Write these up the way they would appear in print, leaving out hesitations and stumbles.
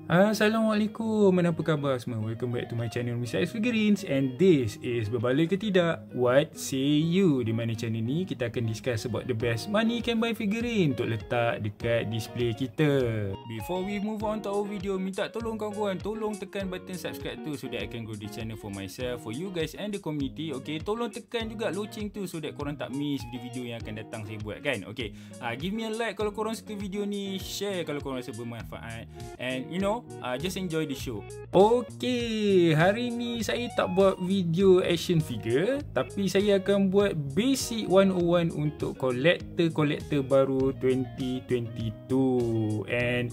Assalamualaikum, apa khabar semua? Welcome back to my channel Mr. X Figurines, and this is Berbaloi ke Tidak? What Say You? Di mana channel ni kita akan discuss about the best money can buy figurine untuk letak dekat display kita. Before we move on to our video, minta tolong kawan-kawan, tolong tekan button subscribe tu so that I can grow this channel for myself, for you guys and the community. Okay, tolong tekan juga loceng tu so that korang tak miss video-video yang akan datang saya buat kan. Okay, give me a like kalau korang suka video ni, share kalau korang rasa bermanfaat, and you know, just enjoy the show. Okay, hari ni saya tak buat video action figure, tapi saya akan buat basic 101 untuk kolektor baru 2022. And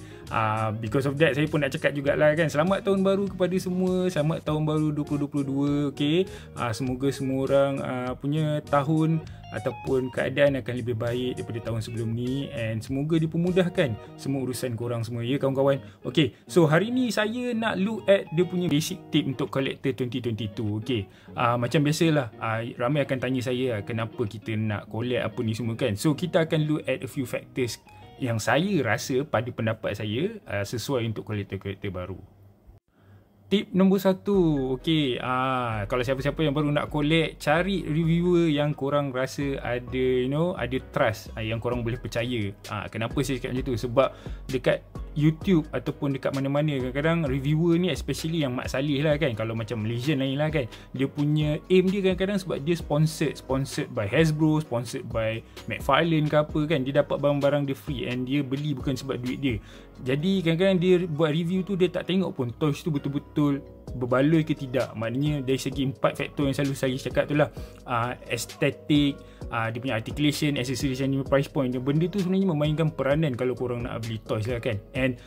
because of that, saya pun nak cakap jugalah kan, selamat tahun baru kepada semua, selamat tahun baru 2022. Okay, semoga semua orang punya tahun ataupun keadaan akan lebih baik daripada tahun sebelum ni, and semoga dipermudahkan semua urusan korang semua ya kawan-kawan. Okay, so hari ni saya nak look at dia punya basic tip untuk collector 2022. Okay, macam biasalah, ramai akan tanya saya kenapa kita nak collect apa ni semua kan. So kita akan look at a few factors yang saya rasa pada pendapat saya sesuai untuk kolektor baru. Tip nombor 1, okay, kalau siapa-siapa yang baru nak collect, cari reviewer yang korang rasa ada, ada trust, yang korang boleh percaya. Kenapa saya cakap macam tu? Sebab dekat YouTube ataupun dekat mana-mana, kadang-kadang reviewer ni, especially yang Mak Saleh lah kan, kalau macam Malaysian lain lah kan, dia punya aim dia kadang-kadang sebab dia sponsored by Hasbro, sponsored by McFarlane ke apa kan, dia dapat barang-barang dia free and dia beli bukan sebab duit dia. Jadi kadang-kadang dia buat review tu, dia tak tengok pun toys tu betul-betul berbaloi ke tidak. Maknanya dari segi 4 faktor yang selalu saya cakap tu lah, estetik, dia punya articulation, accessories and price point. Benda tu sebenarnya memainkan peranan kalau korang nak beli toys lah kan. And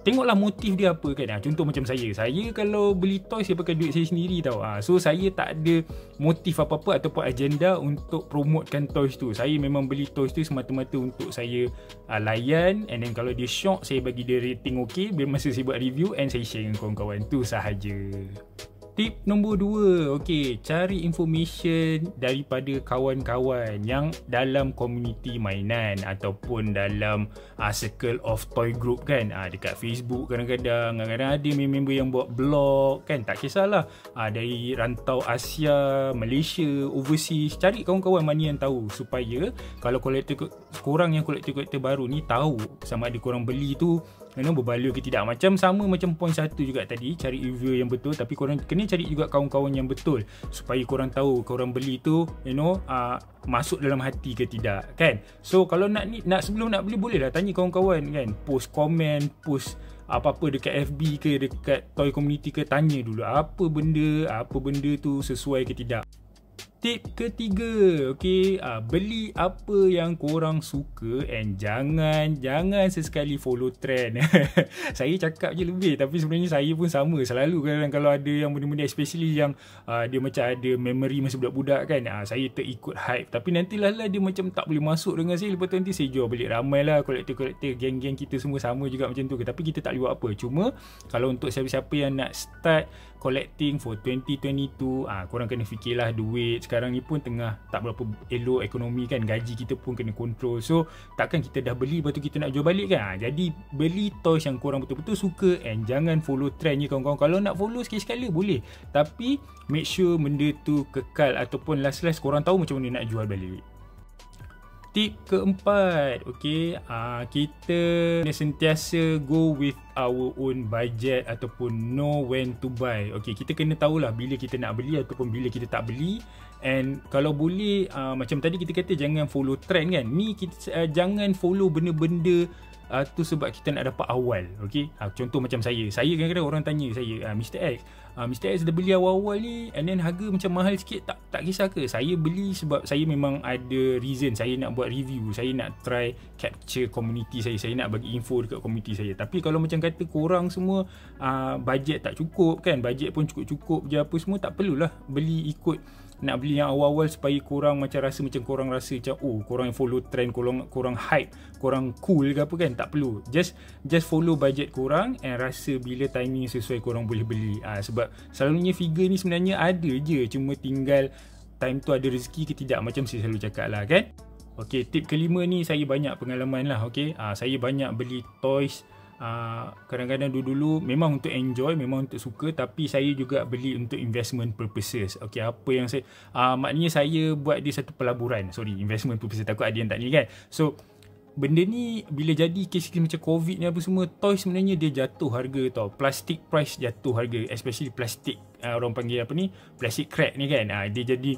tengoklah motif dia apa kan. Contoh macam saya kalau beli toys, saya pakai duit saya sendiri tau. So saya tak ada motif apa-apa ataupun agenda untuk promotekan toys tu. Saya memang beli toys tu semata-mata untuk saya layan, and then kalau dia shock, saya bagi dia rating okay, biar masa saya buat review and saya share dengan kawan-kawan. Tu sahaja. Tip nombor 2, okay, cari information daripada kawan-kawan yang dalam komuniti mainan ataupun dalam circle of toy group kan. Dekat Facebook kadang-kadang ada member yang buat blog kan, tak kisahlah, dari rantau Asia, Malaysia, overseas. Cari kawan-kawan mana yang tahu, supaya kalau korang yang kolektor baru ni tahu sama ada korang beli tu berbaloi ke tidak. Sama macam point 1 juga tadi, cari review yang betul, tapi korang kena cari juga kawan-kawan yang betul supaya korang tahu korang beli tu masuk dalam hati ke tidak kan. So kalau sebelum nak beli, boleh lah tanya kawan-kawan kan, post komen, post apa-apa dekat FB ke dekat toy community ke, tanya dulu apa benda tu sesuai ke tidak. Tip ketiga, okay, beli apa yang korang suka and jangan sesekali follow trend. Saya cakap je lebih, tapi sebenarnya saya pun sama selalu kadang kalau ada yang benda-benda, especially yang dia macam ada memory masa budak-budak kan, saya terikut hype, tapi nantilah dia macam tak boleh masuk dengan saya, lepas tu nanti saya jual balik. Ramailah kolektor geng-geng kita semua sama juga macam tu, tapi kita tak boleh buat apa. Cuma kalau untuk siapa-siapa yang nak start collecting for 2022, korang kena fikirlah duit sekarang ni pun tengah tak berapa elok ekonomi kan, gaji kita pun kena control. So takkan kita dah beli lepas tu kita nak jual balik kan. Jadi beli toys yang korang betul-betul suka and jangan follow trend je kawan-kawan. Kalau nak follow sekali-sekala boleh, tapi make sure benda tu kekal ataupun last korang tahu macam mana nak jual balik. Tip keempat, okay, kita sentiasa go with our own budget ataupun know when to buy. Okay, kita kena tahulah bila kita nak beli ataupun bila kita tak beli. And kalau boleh, macam tadi kita kata jangan follow trend kan, ni kita jangan follow benda-benda tu sebab kita nak dapat awal. Okay, contoh macam saya kadang-kadang orang tanya saya, Mr. X dah beli awal-awal ni and then harga macam mahal sikit, tak kisah ke? Saya beli sebab saya memang ada reason, saya nak buat review, saya nak try capture community saya nak bagi info dekat community saya. Tapi kalau macam kata korang semua budget tak cukup kan, budget pun cukup je apa semua, tak perlulah beli nak beli yang awal-awal supaya korang macam korang rasa macam korang yang follow trend, korang hype, korang cool ke apa kan. Tak perlu, just follow budget korang and rasa bila timing sesuai korang boleh beli. Sebab selalunya figure ni sebenarnya ada je, cuma tinggal time tu ada rezeki ke tidak, macam saya selalu cakap lah kan. Okay, tip kelima ni saya banyak pengalaman lah. Okay, saya banyak beli toys Kadang-kadang dulu-dulu memang untuk enjoy, memang untuk suka, tapi saya juga beli untuk investment purposes. Okay, apa yang saya maknanya saya buat dia satu pelaburan. Sorry, investment purposes, takut ada yang tak ni kan. So benda ni bila jadi kes macam COVID ni apa semua, toys sebenarnya dia jatuh harga tau. Plastic price jatuh harga, especially plastik, orang panggil apa ni, plastic crack ni kan. Dia jadi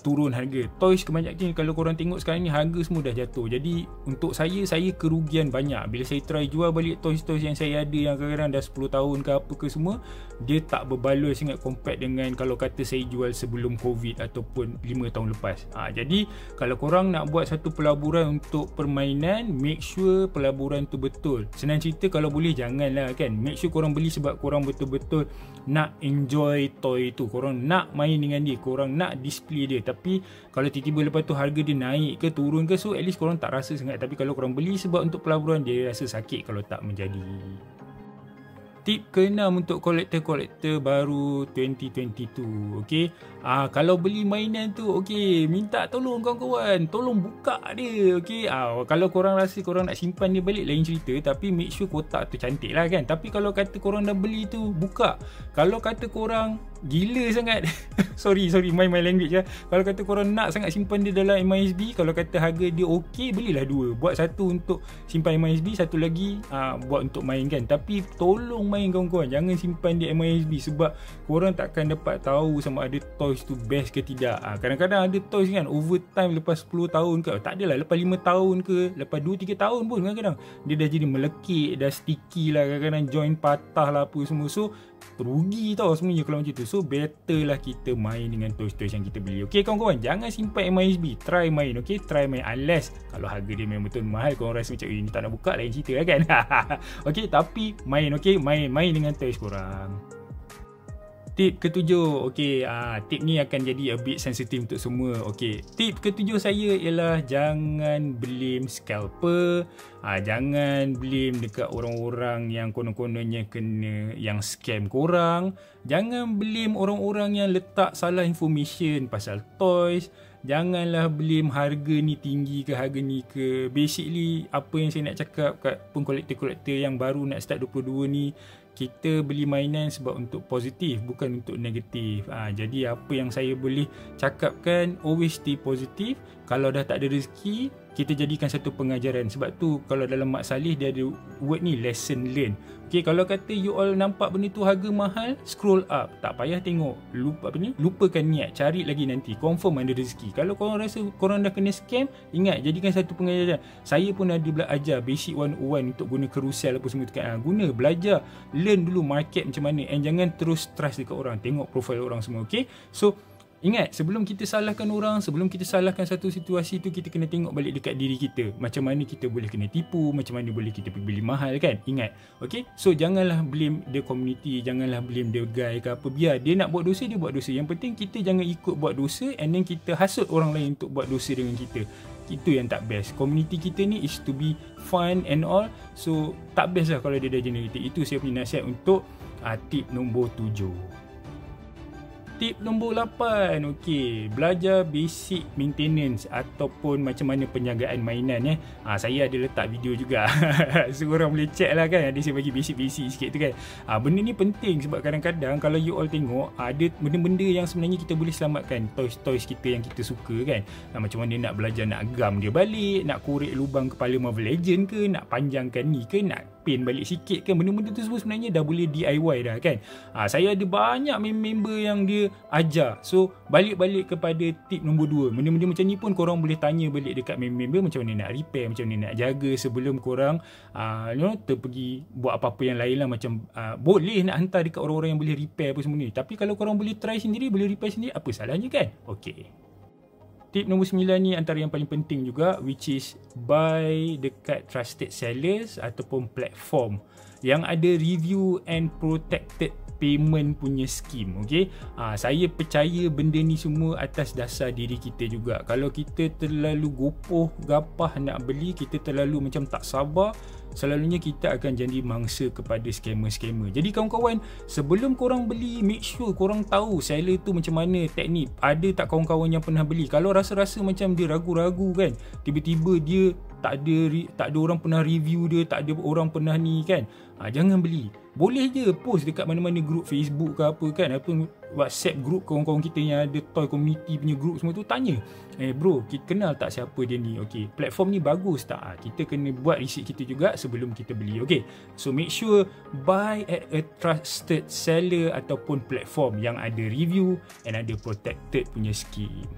turun harga. Toys kebanyakan kalau korang tengok sekarang ni harga semua dah jatuh. Jadi untuk saya kerugian banyak bila saya try jual balik toys-toys yang saya ada yang kadang-kadang dah 10 tahun ke apa ke semua, dia tak berbaloi sangat compare dengan kalau kata saya jual sebelum COVID ataupun 5 tahun lepas. Jadi kalau korang nak buat satu pelaburan untuk permainan, make sure pelaburan tu betul. Senang cerita, kalau boleh janganlah kan. Make sure korang beli sebab korang betul-betul nak enjoy toy tu, korang nak main dengan dia, korang nak display dia. Tapi kalau tiba-tiba lepas tu harga dia naik ke turun ke, so at least korang tak rasa sangat. Tapi kalau korang beli sebab untuk pelaburan, dia rasa sakit kalau tak menjadi. Tip ke-6 untuk kolektor-kolektor baru 2022. Okay, kalau beli mainan tu, okay, minta tolong kawan-kawan, tolong buka dia. Okay, kalau korang rasa korang nak simpan dia balik, lain cerita. Tapi make sure kotak tu cantik lah kan. Tapi kalau kata korang dah beli tu, buka. Kalau kata korang gila sangat sorry my language lah. Kalau kata korang nak sangat simpan dia dalam MISB, kalau kata harga dia okey, belilah dua. Buat satu untuk simpan MISB, satu lagi buat untuk main kan. Tapi tolong main kawan-kawan, jangan simpan di MISB sebab korang takkan dapat tahu sama ada toys tu best ke tidak. Kadang-kadang ada toys kan over time, lepas 10 tahun ke, tak adalah, lepas 5 tahun ke, lepas 2-3 tahun pun kadang-kadang dia dah jadi melekit, dah sticky lah, kadang-kadang joint patah lah apa semua. So rugi tau sebenarnya kalau macam tu. So better lah kita main dengan toys-toys yang kita beli. Okay kawan-kawan, jangan simpan MISB, try main. Okay, try main, unless kalau harga dia memang betul mahal, korang rasa macam ini tak nak buka, lain cerita lah kan. Okay, tapi main. Okay, main dengan toys korang. Tip ke-7, okay, tip ni akan jadi a bit sensitive untuk semua. Okay, tip ke-7 saya ialah jangan blame scalper. Jangan blame dekat orang-orang yang konon-kononnya kena yang scam korang. Jangan blame orang-orang yang letak salah information pasal toys. Janganlah blame harga ni tinggi ke harga ni ke. Basically apa yang saya nak cakap kat pengkolektor-kolektor yang baru nak start 22 ni, kita beli mainan sebab untuk positif, bukan untuk negatif. Jadi apa yang saya boleh cakapkan, always stay positif. Kalau dah tak ada rezeki, kita jadikan satu pengajaran. Sebab tu kalau dalam Mak Saleh dia ada word ni, lesson learn. Okay, kalau kata you all nampak benda tu harga mahal, scroll up, tak payah tengok, lupakan niat, cari lagi nanti, confirm ada rezeki. Kalau korang rasa korang dah kena scam, ingat, jadikan satu pengajaran. Saya pun ada belajar basic 101 untuk guna carousel apa semua tu kan. Guna, belajar, learn dulu market macam mana, and jangan terus trust dekat orang, tengok profile orang semua. Okay, so ingat, sebelum kita salahkan orang, sebelum kita salahkan satu situasi tu, kita kena tengok balik dekat diri kita. Macam mana kita boleh kena tipu, macam mana boleh kita pergi beli mahal kan. Ingat, okay? So janganlah blame the community, janganlah blame the guy ke apa. Biar dia nak buat dosa, dia buat dosa. Yang penting kita jangan ikut buat dosa and then kita hasut orang lain untuk buat dosa dengan kita. Itu yang tak best. Community kita ni is to be fun and all. So tak best lah kalau dia dah generated. Itu saya punya nasihat untuk tip nombor 7. Tip nombor 8, okey, belajar basic maintenance ataupun macam mana penjagaan mainan. Saya ada letak video juga. So korang boleh check lah kan, ada saya bagi basic-basic sikit tu kan. Benda ni penting sebab kadang-kadang kalau you all tengok, ada benda-benda yang sebenarnya kita boleh selamatkan toys-toys kita yang kita suka kan. Macam mana nak belajar nak gam dia balik, nak korek lubang kepala Marvel Legend ke, nak panjangkan ni ke, nak paint balik sikit kan. Benda-benda tu semua sebenarnya dah boleh DIY dah kan. Saya ada banyak member yang dia ajar. So balik-balik kepada tip nombor 2. Benda-benda macam ni pun korang boleh tanya balik dekat member macam mana nak repair, macam mana nak jaga sebelum korang terpergi buat apa-apa yang lain lah. Macam boleh nak hantar dekat orang-orang yang boleh repair apa semua ni. Tapi kalau korang boleh try sendiri, boleh repair sendiri, apa salahnya kan? Okay. Tip nombor 9 ni antara yang paling penting juga, which is buy dekat trusted sellers ataupun platform yang ada review and protected payment punya scheme. Okay, saya percaya benda ni semua atas dasar diri kita juga. Kalau kita terlalu gopoh gapah nak beli, kita terlalu macam tak sabar, selalunya kita akan jadi mangsa kepada scammer-scammer. Jadi kawan-kawan, sebelum korang beli, make sure korang tahu seller tu macam mana teknik. Ada tak kawan-kawan yang pernah beli? Kalau rasa-rasa macam dia ragu-ragu kan, tiba-tiba dia tak ada orang pernah review dia, tak ada orang pernah ni kan, jangan beli. Boleh je post dekat mana-mana group Facebook ke apa kan, apa WhatsApp group kawan-kawan kita yang ada toy community punya group semua tu, tanya, bro, kita kenal tak siapa dia ni, okay, platform ni bagus tak? Kita kena buat research kita juga sebelum kita beli. Okay, so make sure buy at a trusted seller ataupun platform yang ada review and ada protected punya scheme.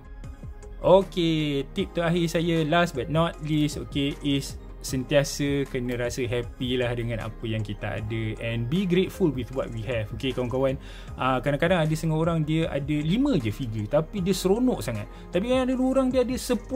Okay, tip terakhir saya, last but not least, okay, is sentiasa kena rasa happy lah dengan apa yang kita ada and be grateful with what we have. Okay kawan-kawan, kadang-kadang ada setengah orang dia ada 5 je figure tapi dia seronok sangat, tapi ada orang dia ada 10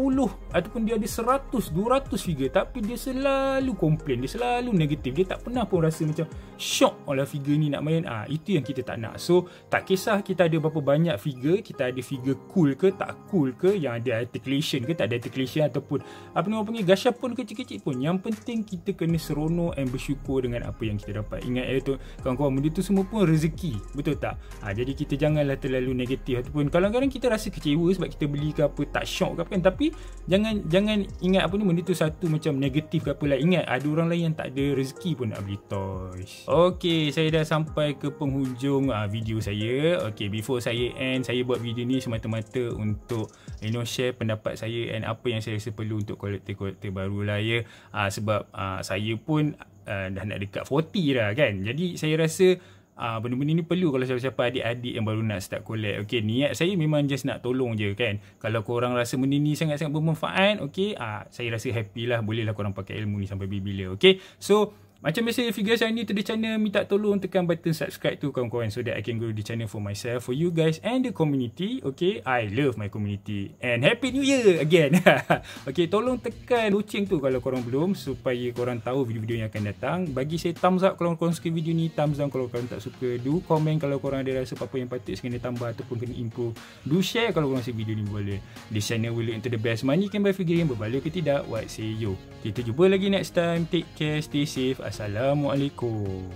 ataupun dia ada 100, 200 figure tapi dia selalu komplain, dia selalu negatif, dia tak pernah pun rasa macam shock oleh figure ni nak main. Itu yang kita tak nak. So tak kisah kita ada berapa banyak figure, kita ada figure cool ke tak cool ke, yang ada articulation ke tak ada articulation, ataupun apa ni orang panggil gashapon kecil-kecil pun, yang penting kita kena seronok and bersyukur dengan apa yang kita dapat. Ingat tu kawan-kawan, benda tu semua pun rezeki, betul tak? Jadi kita janganlah terlalu negatif, ataupun kadang-kadang kita rasa kecewa sebab kita beli ke apa, tak shock ke apa kan, tapi jangan ingat apa ni, benda tu satu macam negatif ke apa lah. Ingat ada orang lain yang tak ada rezeki pun nak beli toys. Okay, saya dah sampai ke penghujung video saya. Okay, before saya end, saya buat video ni semata-mata untuk share pendapat saya and apa yang saya rasa perlu untuk kolektor-kolektor baru lah ya. Sebab saya pun dah nak dekat 40 dah kan. Jadi saya rasa benda-benda ni perlu kalau siapa-siapa adik-adik yang baru nak start collect. Okay, niat saya memang just nak tolong je kan. Kalau korang rasa benda ni sangat-sangat bermanfaat, okay, saya rasa happy lah. Bolehlah korang pakai ilmu ni sampai bila-bila. Okay, so macam biasa, figure saya ni to the channel, minta tolong tekan button subscribe tu kawan-kawan, so that I can grow the channel for myself, for you guys and the community. Okay, I love my community and Happy New Year again. Okay, tolong tekan loceng tu kalau korang belum, supaya korang tahu video-video yang akan datang. Bagi saya thumbs up kalau korang suka video ni, thumbs down kalau korang tak suka. Do komen kalau korang ada rasa apa-apa yang patut kena tambah ataupun kena improve. Do share kalau korang rasa video ni boleh. This channel will lead into the best money can buy figurine, berbaloi ke tidak, what say you. Kita jumpa lagi next time. Take care, stay safe. Assalamualaikum.